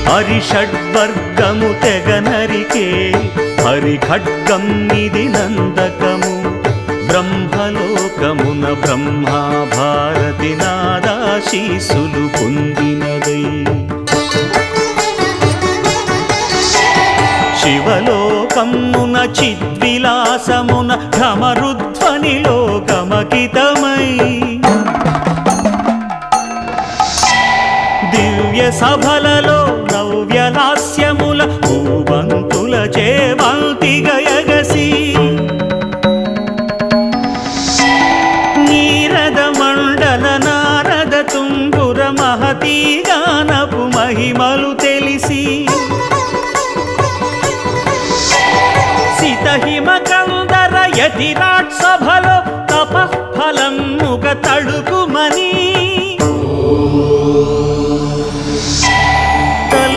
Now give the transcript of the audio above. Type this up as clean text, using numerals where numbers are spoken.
హరిషడ్వర్గము తెగనరికే హరిఖడ్గం ఇది నందకము బ్రహ్మలోకమున బ్రహ్మా భారతి నాదాశీసులు పొందినదై శివలోకమున చిద్విలాసమున ఘమరుధ్వనిలో గమకితమై దివ్య సభలలో నవ్యలాస్యముల భూవంతుల చేవంతి గయగసి నీరద మండల నారద తుంగుర మహతీ గానపు మహిమలు తెలిసి సితహిమ కందర యతిరాట్ సభలో తపఃఫలముగ తడుకు